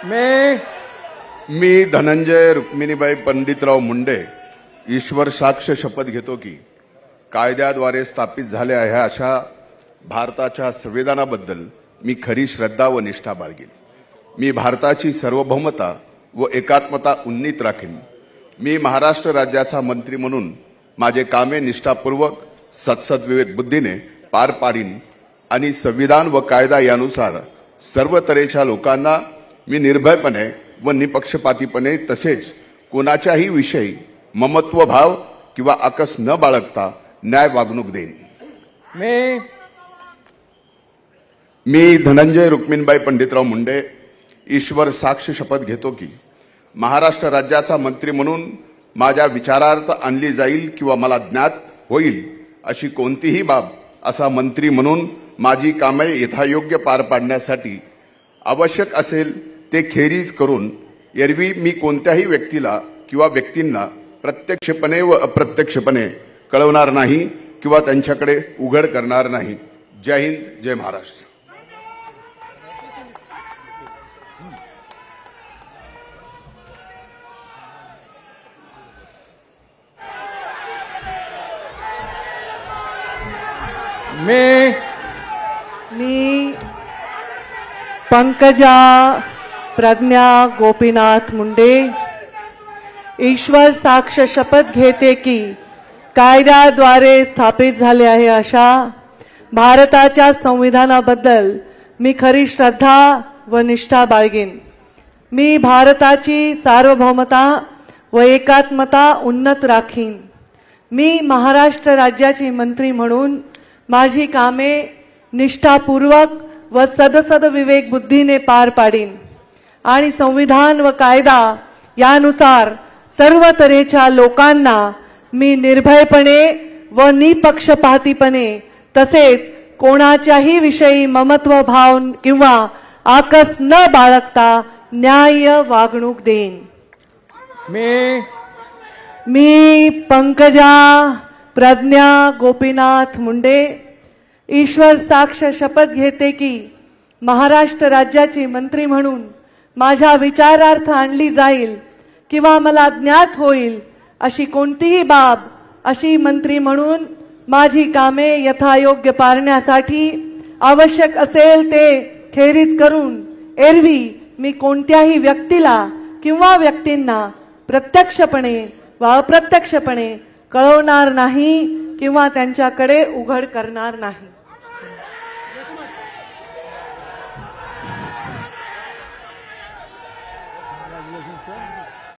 मी धनंजय रुक्मिणीबाई पंडितराव मुंडे ईश्वर साक्ष शपथ घेतो की कायद्याद्वारे स्थापित झाल्या आहे अशा भारताच्या संविधानाबद्दल मी खरी श्रद्धा व निष्ठा बाळगेन। मी भारताची सार्वभौमता व एकात्मता उन्नीत राखीन। मी महाराष्ट्र राज्याचा मंत्री म्हणून माझे कामे निष्ठापूर्वक सत्सद्विवेक बुद्धीने पार पाडीन आणि संविधान व कायदा यानुसार सर्व तऱ्हेच्या लोकांना मी निर्भयपणे व निपक्षपातीपणे तसेच कोणाच्याही विषयी ममत्व भाव किंवा आकस न बाळगता न्याय वागणूक देईन। मी धनंजय रुक्मिणीबाई पंडितराव मुंडे ईश्वर साक्ष शपथ घेतो की महाराष्ट्र राज्याचा मंत्री म्हणून माझ्या विचारार्थ आणली जाईल किंवा मला ज्ञात होईल अशी कोणतीही बाब असा मंत्री म्हणून माझी कामे यथायोग्य पार पाडण्यासाठी आवश्यक असेल ते खेरीज करून एरवी मी कोणत्याही व्यक्तीला किंवा व्यक्तींना प्रत्यक्षपणे व अप्रत्यक्षपणे कळवणार नाही किंवा त्यांच्याकडे उघड करणार नाही। जय हिंद, जय महाराष्ट्र। मी पंकजा प्रज्ञा गोपीनाथ मुंडे ईश्वर साक्ष शपथ घेते की कायद्याद्वारे स्थापित झाले आहे अशा भारताच्या संविधानाबद्दल मी खरी श्रद्धा व निष्ठा बाळगेन। मी भारताची सार्वभौमता व एकात्मता उन्नत राखीन। मी महाराष्ट्र राज्याची मंत्री म्हणून माझी कामे निष्ठापूर्वक व सदसद विवेक बुद्धीने पार पाडीन आणि संविधान व कायदा यानुसार सर्व तऱ्हेच्या लोकांना मी निर्भयपणे व निपक्षपातीपणे तसेच कोणाच्याही विषयी ममत्व भाव किंवा आकस न बाळगता न्याय वागणूक देईन। मी पंकजा प्रज्ञा गोपीनाथ मुंडे ईश्वर साक्ष शपथ घेते की महाराष्ट्र राज्याची मंत्री म्हणून माझ्या विचारार्थ आणली जाईल किंवा मला ज्ञात होईल अशी कोणतीही बाब अशी मंत्री म्हणून माझी कामे यथायोग्य पारण्यासाठी आवश्यक असेल ते खेरीज करून एरवी मी कोणत्याही व्यक्तीला किंवा व्यक्तींना प्रत्यक्षपणे व अप्रत्यक्षपणे कळवणार नाही किंवा त्यांच्याकडे उघड करणार नाही।